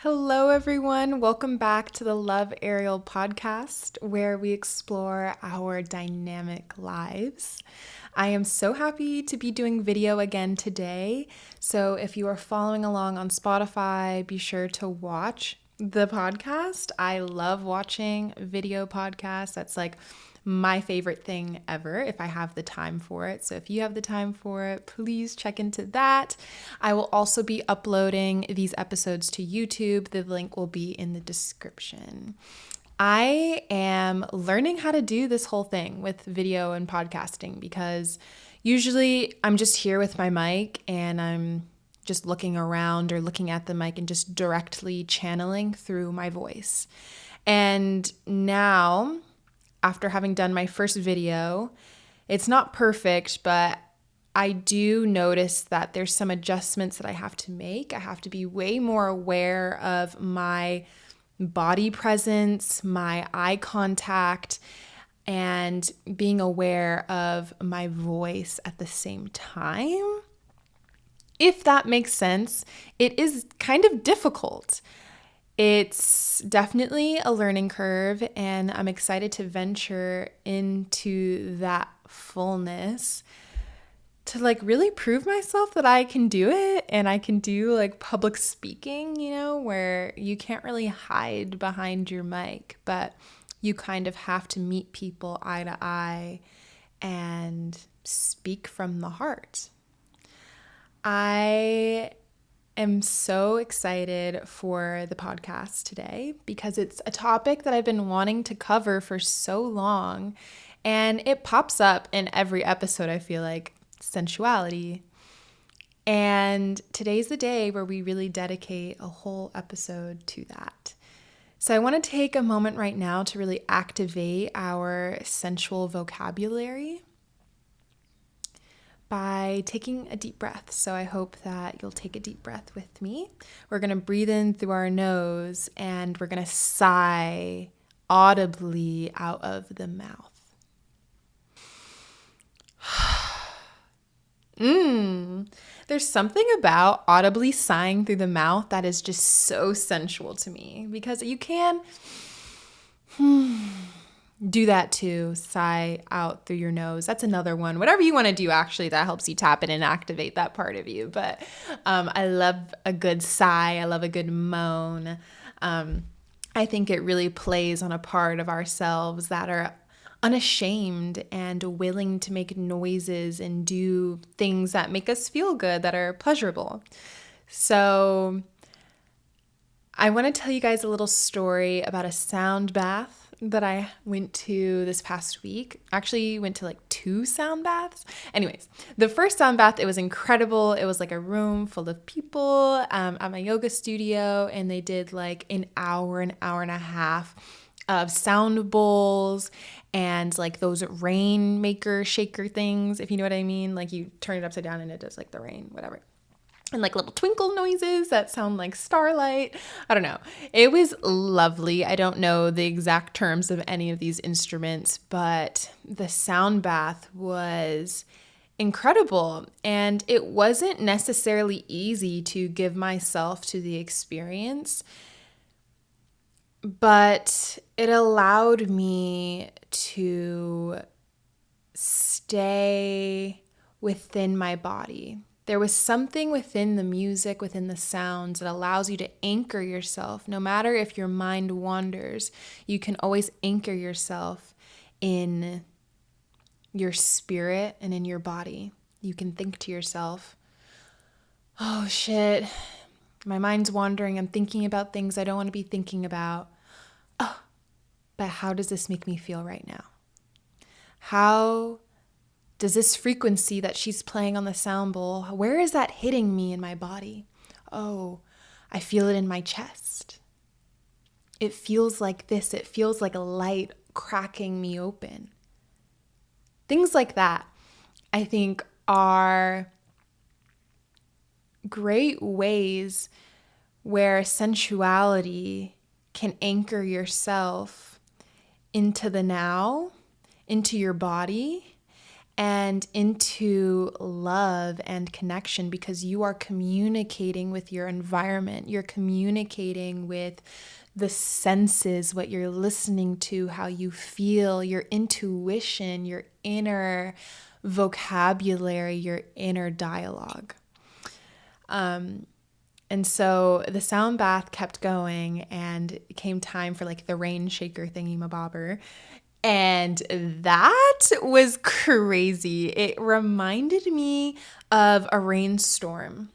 Hello, everyone. Welcome back to the Love Ariel podcast, where we explore our dynamic lives. I am so happy to be doing video again today. So, if you are following along on Spotify, be sure to watch the podcast. I love watching video podcasts. That's like my favorite thing ever if I have the time for it. So if you have the time for it, please check into that. I will also be uploading these episodes to YouTube. The link will be in the description. I am learning how to do this whole thing with video and podcasting because usually I'm just here with my mic and I'm just looking around or looking at the mic and just directly channeling through my voice. And now, after having done my first video, it's not perfect, but I do notice that there's some adjustments that I have to make. I have to be way more aware of my body presence, my eye contact, and being aware of my voice at the same time. If that makes sense, it is kind of difficult. It's definitely a learning curve, and I'm excited to venture into that fullness to really prove myself that I can do it and I can do public speaking, where you can't really hide behind your mic, but you kind of have to meet people eye to eye and speak from the heart. I am so excited for the podcast today because it's a topic that I've been wanting to cover for so long, and it pops up in every episode, I feel like, sensuality. And today's the day where we really dedicate a whole episode to that. So I want to take a moment right now to really activate our sensual vocabulary by taking a deep breath. So I hope that you'll take a deep breath with me. We're going to breathe in through our nose and we're going to sigh audibly out of the mouth. There's something about audibly sighing through the mouth that is just so sensual to me because you can do that too. Sigh out through your nose. That's another one. Whatever you want to do, actually, that helps you tap in and activate that part of you. But I love a good sigh. I love a good moan. I think it really plays on a part of ourselves that are unashamed and willing to make noises and do things that make us feel good, that are pleasurable. So I want to tell you guys a little story about a sound bath that I went to this past week. Actually went to 2 sound baths. Anyways, the first sound bath, it was incredible. It was a room full of people at my yoga studio, and they did an hour and a half of sound bowls and those rainmaker shaker things, if you know what I mean. You turn it upside down and it does the rain, whatever. And little twinkle noises that sound like starlight. I don't know. It was lovely. I don't know the exact terms of any of these instruments, but the sound bath was incredible. And it wasn't necessarily easy to give myself to the experience, but it allowed me to stay within my body. There was something within the music, within the sounds, that allows you to anchor yourself. No matter if your mind wanders, you can always anchor yourself in your spirit and in your body. You can think to yourself, oh shit, my mind's wandering. I'm thinking about things I don't want to be thinking about. Oh, but how does this make me feel right now? How does this frequency that she's playing on the sound bowl, where is that hitting me in my body? Oh, I feel it in my chest. It feels like this. It feels like a light cracking me open. Things like that, I think, are great ways where sensuality can anchor yourself into the now, into your body, and into love and connection, because you are communicating with your environment. You're communicating with the senses, what you're listening to, how you feel, your intuition, your inner vocabulary, your inner dialogue. And so the sound bath kept going, and it came time for like the rain shaker thingy-mabobber. And that was crazy. It reminded me of a rainstorm.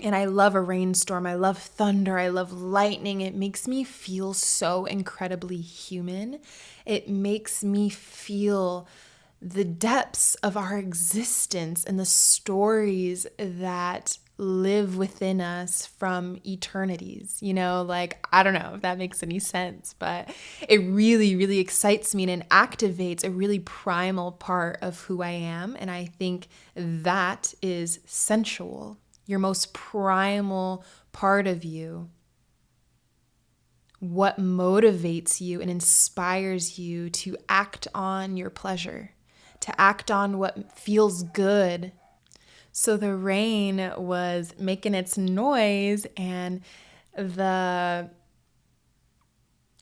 And I love a rainstorm. I love thunder. I love lightning. It makes me feel so incredibly human. It makes me feel the depths of our existence and the stories that live within us from eternities. Like, I don't know if that makes any sense, but it really, really excites me, and it activates a really primal part of who I am. And I think that is sensual, your most primal part of you. What motivates you and inspires you to act on your pleasure, to act on what feels good. So the rain was making its noise, and the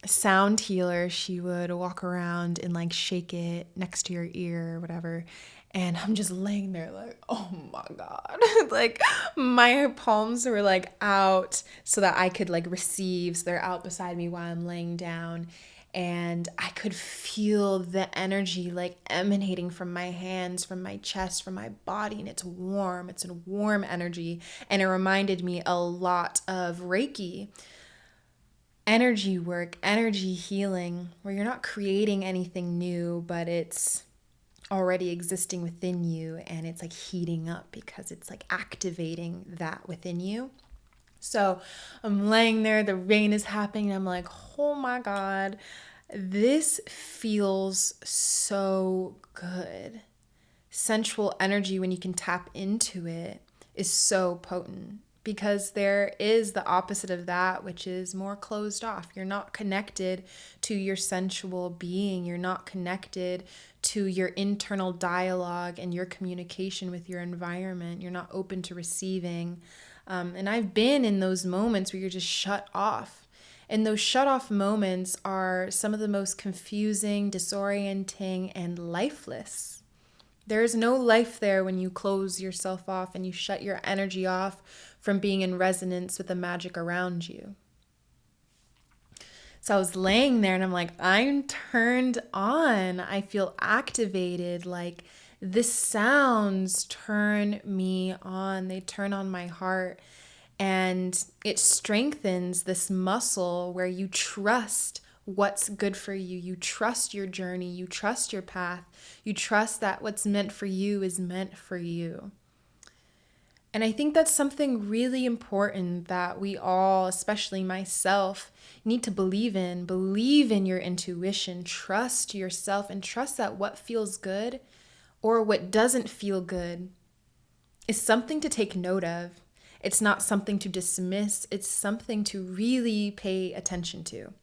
sound healer, she would walk around and like shake it next to your ear or whatever. And I'm just laying there like, oh my God. Like my palms were like out so that I could like receive. So they're out beside me while I'm laying down. And I could feel the energy like emanating from my hands, from my chest, from my body. And it's warm. It's a warm energy. And it reminded me a lot of Reiki, energy work, energy healing, where you're not creating anything new, but it's already existing within you, and it's like heating up because it's like activating that within you. So I'm laying there, the rain is happening, and I'm like, oh my God, this feels so good. Sensual energy, when you can tap into it, is so potent, because there is the opposite of that, which is more closed off. You're not connected to your sensual being. You're not connected to your internal dialogue and your communication with your environment. You're not open to receiving. And I've been in those moments where you're just shut off. And those shut off moments are some of the most confusing, disorienting, and lifeless. There is no life there when you close yourself off and you shut your energy off from being in resonance with the magic around you. So I was laying there and I'm like, I'm turned on. I feel activated. Like, the sounds turn me on. They turn on my heart. And it strengthens this muscle where you trust what's good for you. You trust your journey. You trust your path. You trust that what's meant for you is meant for you. And I think that's something really important that we all, especially myself, need to believe in. Believe in your intuition. Trust yourself, and trust that what feels good or what doesn't feel good is something to take note of. It's not something to dismiss. It's something to really pay attention to.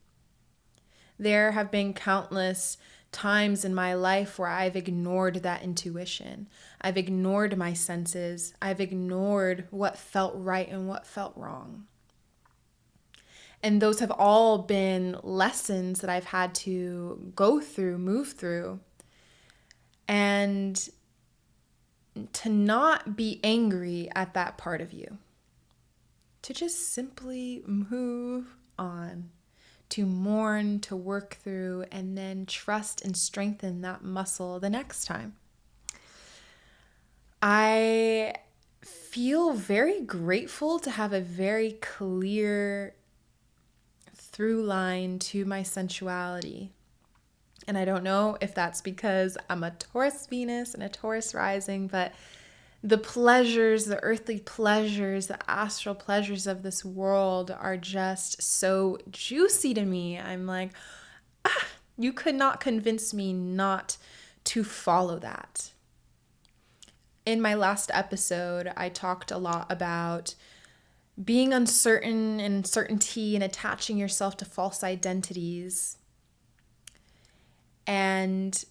There have been countless times in my life where I've ignored that intuition. I've ignored my senses. I've ignored what felt right and what felt wrong. And those have all been lessons that I've had to go through, move through. And to not be angry at that part of you. To just simply move on. To mourn, to work through, and then trust and strengthen that muscle the next time. I feel very grateful to have a very clear through line to my sensuality. And I don't know if that's because I'm a Taurus Venus and a Taurus rising, but the pleasures, the earthly pleasures, the astral pleasures of this world are just so juicy to me. I'm like, you could not convince me not to follow that. In my last episode, I talked a lot about being uncertain and uncertainty and attaching yourself to false identities. And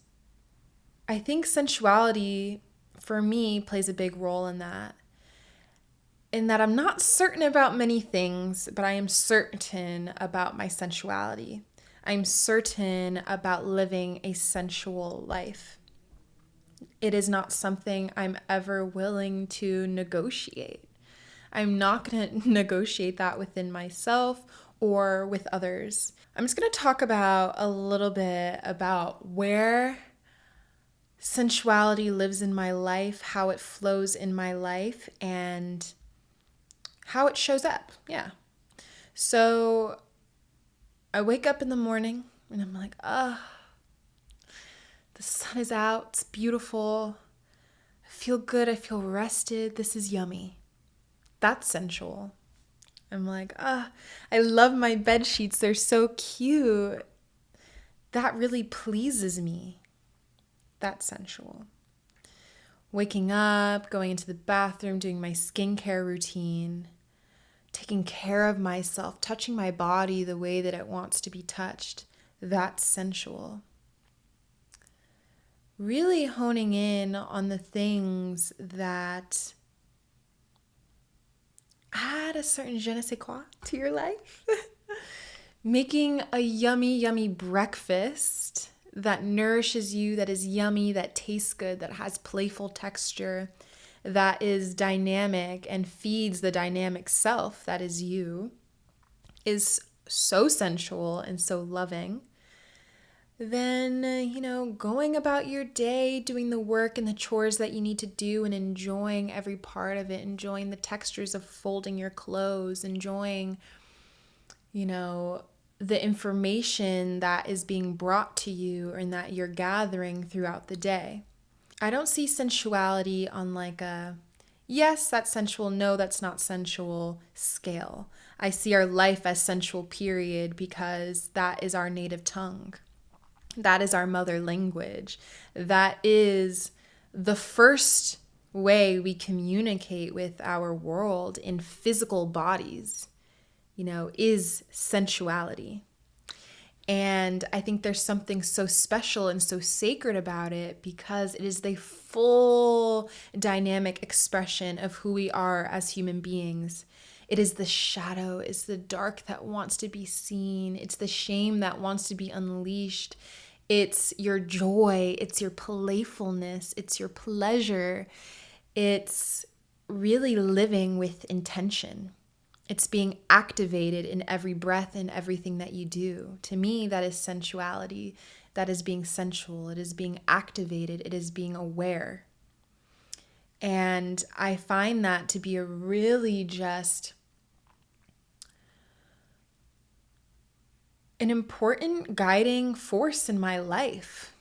I think sensuality for me plays a big role in that. In that I'm not certain about many things, but I am certain about my sensuality. I'm certain about living a sensual life. It is not something I'm ever willing to negotiate. I'm not going to negotiate that within myself or with others. I'm just going to talk about a little bit about where sensuality lives in my life, how it flows in my life, and how it shows up. Yeah. So I wake up in the morning and I'm like, the sun is out. It's beautiful. I feel good. I feel rested. This is yummy. That's sensual. I'm like, I love my bed sheets. They're so cute. That really pleases me. That's sensual. Waking up, going into the bathroom, doing my skincare routine, taking care of myself, touching my body the way that it wants to be touched. That's sensual. Really honing in on the things that add a certain je ne sais quoi to your life. Making a yummy, yummy breakfast that nourishes you, that is yummy, that tastes good, that has playful texture, that is dynamic and feeds the dynamic self that is you, is so sensual and so loving. Then, going about your day, doing the work and the chores that you need to do and enjoying every part of it, enjoying the textures of folding your clothes, enjoying, the information that is being brought to you and that you're gathering throughout the day. I don't see sensuality on like a, yes, that's sensual, no, that's not sensual scale. I see our life as sensual, period, because that is our native tongue. That is our mother language. That is the first way we communicate with our world in physical bodies, is sensuality. And I think there's something so special and so sacred about it because it is the full dynamic expression of who we are as human beings. It is the shadow, it's the dark that wants to be seen, it's the shame that wants to be unleashed. It's your joy, it's your playfulness, it's your pleasure. It's really living with intention. It's being activated in every breath and everything that you do. To me, that is sensuality. That is being sensual. It is being activated. It is being aware. And I find that to be a really just an important guiding force in my life.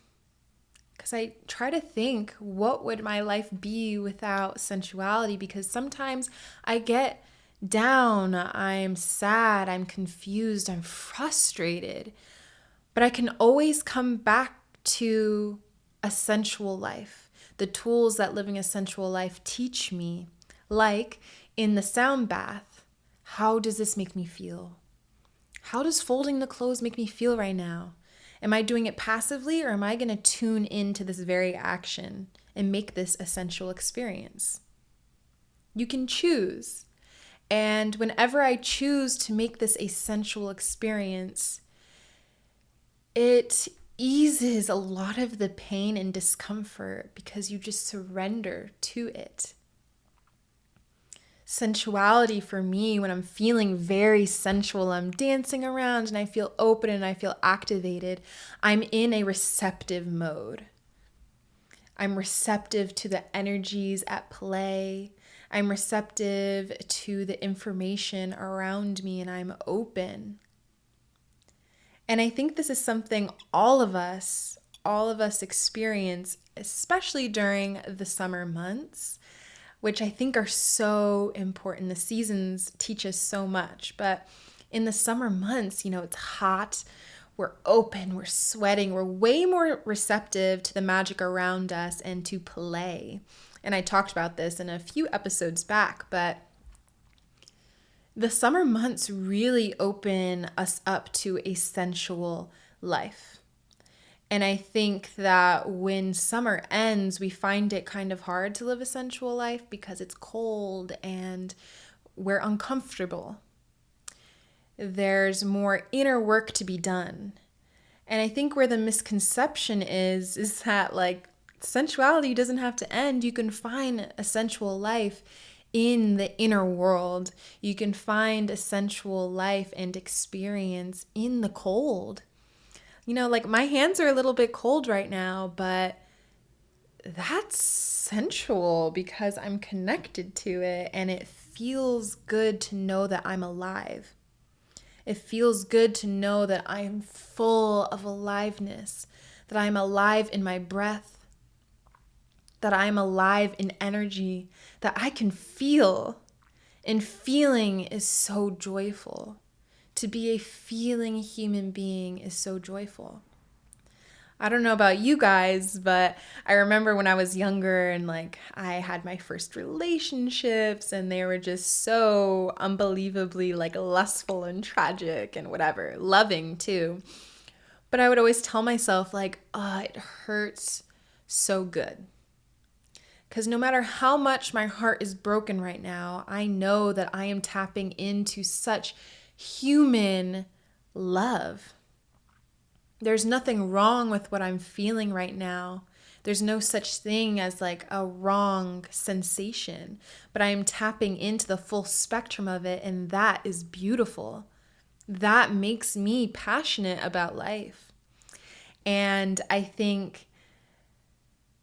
Because I try to think, what would my life be without sensuality? Because sometimes I get down, I'm sad, I'm confused, I'm frustrated. But I can always come back to a sensual life. The tools that living a sensual life teach me, like in the sound bath, how does this make me feel? How does folding the clothes make me feel right now? Am I doing it passively or am I going to tune into this very action and make this a sensual experience? You can choose. And whenever I choose to make this a sensual experience, it eases a lot of the pain and discomfort because you just surrender to it. Sensuality for me, when I'm feeling very sensual, I'm dancing around and I feel open and I feel activated, I'm in a receptive mode. I'm receptive to the energies at play. I'm receptive to the information around me and I'm open. And I think this is something all of us experience, especially during the summer months, which I think are so important. The seasons teach us so much, but in the summer months, it's hot, we're open, we're sweating, we're way more receptive to the magic around us and to play. And I talked about this in a few episodes back, but the summer months really open us up to a sensual life. And I think that when summer ends, we find it kind of hard to live a sensual life because it's cold and we're uncomfortable. There's more inner work to be done. And I think where the misconception is that like sensuality doesn't have to end. You can find a sensual life in the inner world. You can find a sensual life and experience in the cold. Like my hands are a little bit cold right now, but that's sensual because I'm connected to it and it feels good to know that I'm alive. It feels good to know that I'm full of aliveness, that I'm alive in my breath, that I'm alive in energy, that I can feel. And feeling is so joyful. To be a feeling human being is so joyful. I don't know about you guys, but I remember when I was younger and like I had my first relationships and they were just so unbelievably like lustful and tragic and whatever, loving too. But I would always tell myself like, oh, it hurts so good. Because no matter how much my heart is broken right now, I know that I am tapping into such human love. There's nothing wrong with what I'm feeling right now. There's no such thing as like a wrong sensation, but I am tapping into the full spectrum of it, and that is beautiful. That makes me passionate about life. And I think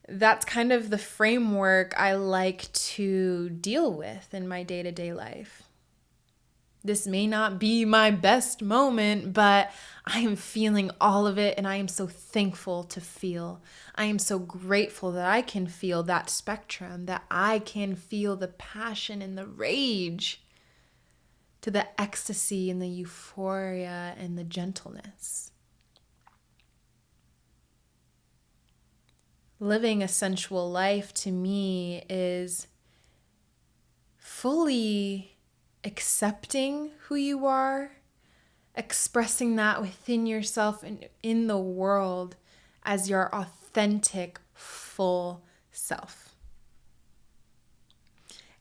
that's kind of the framework I like to deal with in my day-to-day life. This may not be my best moment, but I am feeling all of it and I am so thankful to feel. I am so grateful that I can feel that spectrum, that I can feel the passion and the rage to the ecstasy and the euphoria and the gentleness. Living a sensual life to me is fully accepting who you are, expressing that within yourself and in the world as your authentic, full self.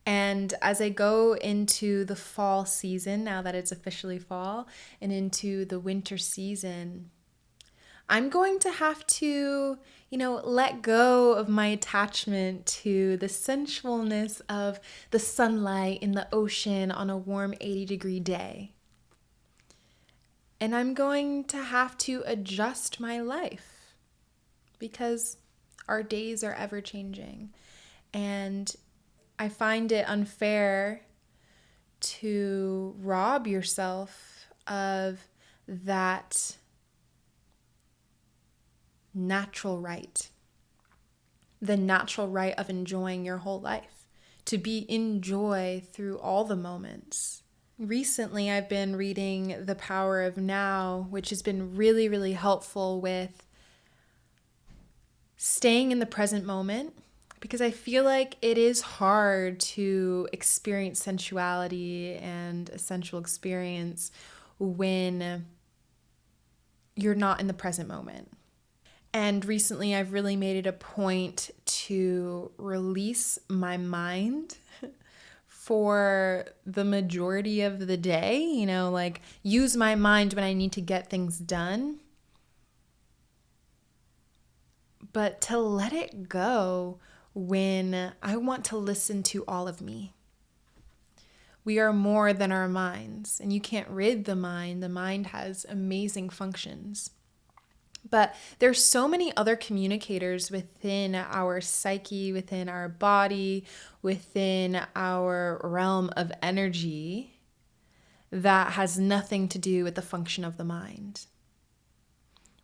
And as I go into the fall season, now that it's officially fall, and into the winter season, I'm going to have to, let go of my attachment to the sensualness of the sunlight in the ocean on a warm 80-degree day. And I'm going to have to adjust my life because our days are ever changing. And I find it unfair to rob yourself of that natural right, the natural right of enjoying your whole life, to be in joy through all the moments. Recently, I've been reading The Power of Now, which has been really, really helpful with staying in the present moment, because I feel like it is hard to experience sensuality and a sensual experience when you're not in the present moment. And recently, I've really made it a point to release my mind for the majority of the day, like use my mind when I need to get things done, but to let it go when I want to listen to all of me. We are more than our minds, and you can't rid the mind. The mind has amazing functions. But there's so many other communicators within our psyche, within our body, within our realm of energy that has nothing to do with the function of the mind.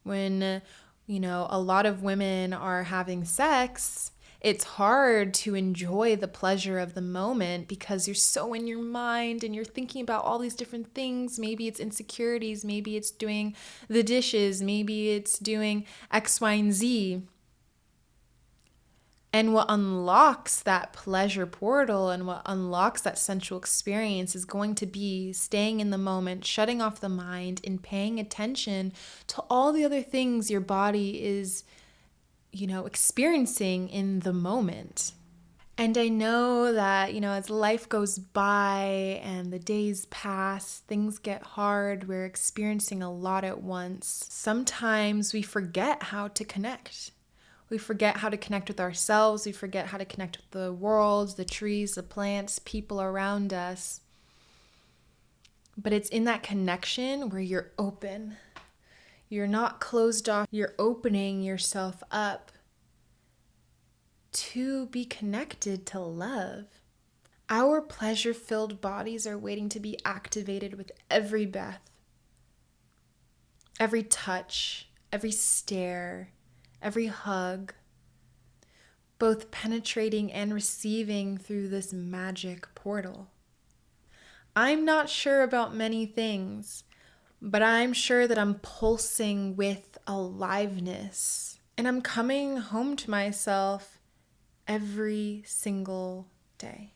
When, a lot of women are having sex, it's hard to enjoy the pleasure of the moment because you're so in your mind and you're thinking about all these different things. Maybe it's insecurities, maybe it's doing the dishes, maybe it's doing X, Y, and Z. And what unlocks that pleasure portal and what unlocks that sensual experience is going to be staying in the moment, shutting off the mind, and paying attention to all the other things your body is, experiencing in the moment. And I know that, as life goes by and the days pass, things get hard, we're experiencing a lot at once. Sometimes we forget how to connect. We forget how to connect with ourselves. We forget how to connect with the world, the trees, the plants, people around us. But it's in that connection where you're open. You're not closed off. You're opening yourself up to be connected to love. Our pleasure-filled bodies are waiting to be activated with every breath, every touch, every stare, every hug, both penetrating and receiving through this magic portal. I'm not sure about many things, but I'm sure that I'm pulsing with aliveness, and I'm coming home to myself every single day.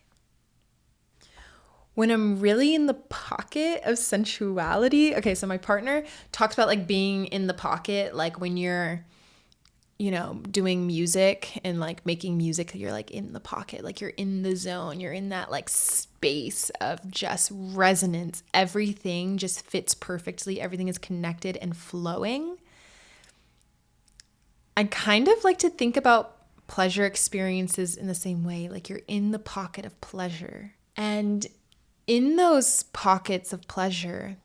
When I'm really in the pocket of sensuality, okay, so my partner talks about like being in the pocket, like when you're, doing music and like making music, you're like in the pocket, like you're in the zone, you're in that like space of just resonance. Everything just fits perfectly, everything is connected and flowing. I kind of like to think about pleasure experiences in the same way, like you're in the pocket of pleasure. And in those pockets of pleasure,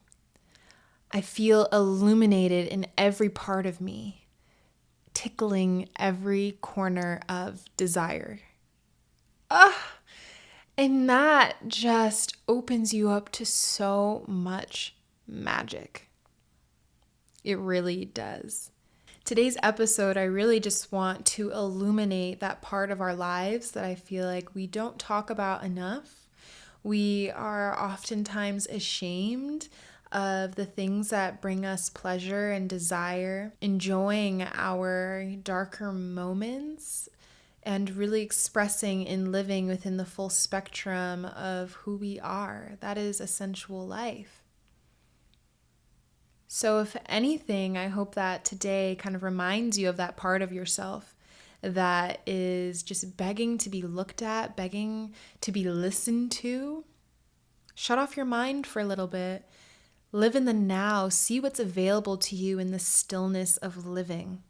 I feel illuminated in every part of me, tickling every corner of desire. And that just opens you up to so much magic. It really does. Today's episode, I really just want to illuminate that part of our lives that I feel like we don't talk about enough. We are oftentimes ashamed of the things that bring us pleasure and desire, enjoying our darker moments, and really expressing and living within the full spectrum of who we are. That is a sensual life. So if anything, I hope that today kind of reminds you of that part of yourself that is just begging to be looked at, begging to be listened to. Shut off your mind for a little bit. Live in the now. See what's available to you in the stillness of living.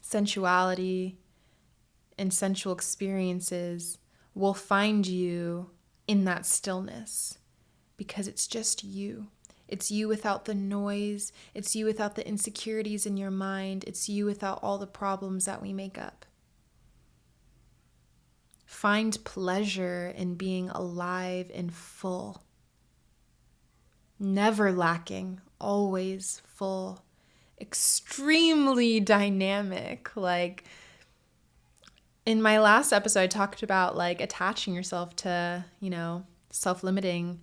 Sensuality and sensual experiences will find you in that stillness because it's just you. It's you without the noise. It's you without the insecurities in your mind. It's you without all the problems that we make up. Find pleasure in being alive and full. Never lacking, always full. Extremely dynamic. Like in my last episode, I talked about like attaching yourself to, self-limiting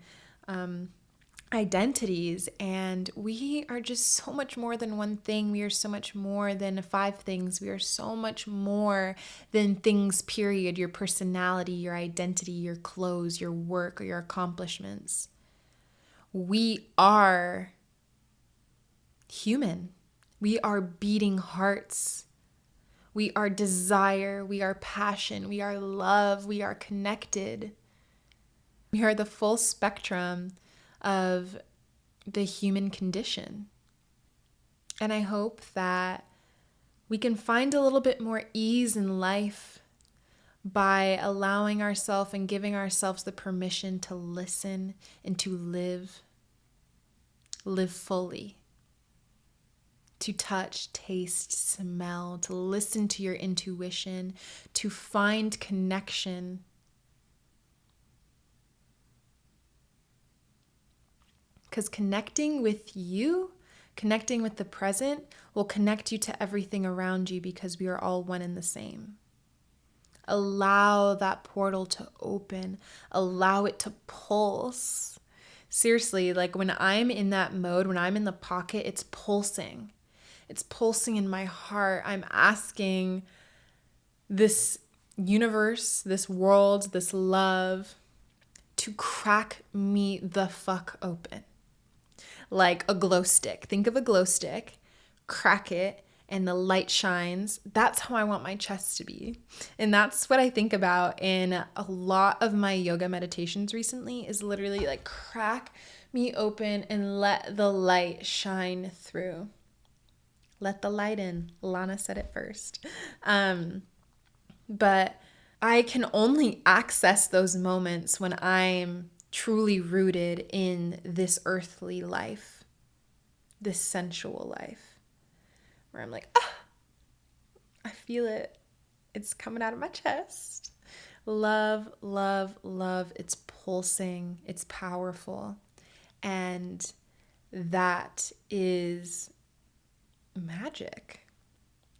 identities, and we are just so much more than one thing. We are so much more than 5 things. We are so much more than things, period. Your personality, your identity, your clothes, your work, or your accomplishments. We are human. We are beating hearts. We are desire. We are passion. We are love. We are connected. We are the full spectrum of the human condition. And I hope that we can find a little bit more ease in life by allowing ourselves and giving ourselves the permission to listen and to live fully, to touch, taste, smell, to listen to your intuition, to find connection. Because connecting with you, connecting with the present, will connect you to everything around you because we are all one and the same. Allow that portal to open. Allow it to pulse. Seriously, like when I'm in that mode, when I'm in the pocket, it's pulsing. It's pulsing in my heart. I'm asking this universe, this world, this love to crack me the fuck open. Like a glow stick. Think of a glow stick, crack it, and the light shines. That's how I want my chest to be. And that's what I think about in a lot of my yoga meditations recently, is literally like crack me open and let the light shine through. Let the light in. Lana said it first. But I can only access those moments when I'm truly rooted in this earthly life, this sensual life, where I'm like, I feel it. It's coming out of my chest. Love, love, love. It's pulsing. It's powerful. And that is magic.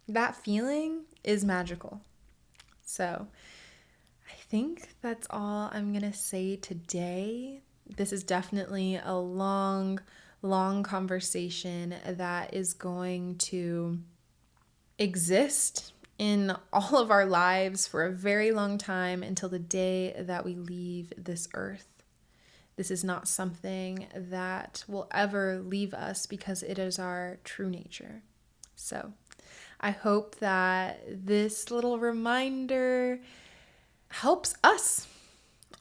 That feeling is magical. So I think that's all I'm going to say today. This is definitely a long conversation that is going to exist in all of our lives for a very long time, until the day that we leave this earth. This is not something that will ever leave us, because it is our true nature. So I hope that this little reminder helps us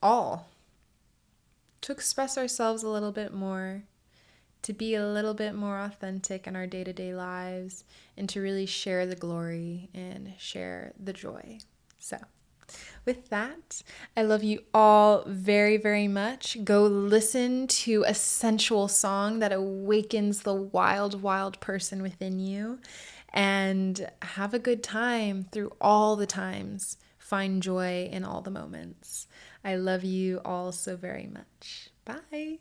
all to express ourselves a little bit more, to be a little bit more authentic in our day-to-day lives, and to really share the glory and share the joy. So with that, I love you all very, very much. Go listen to a sensual song that awakens the wild, wild person within you, and have a good time through all the times. Find joy in all the moments. I love you all so very much. Bye.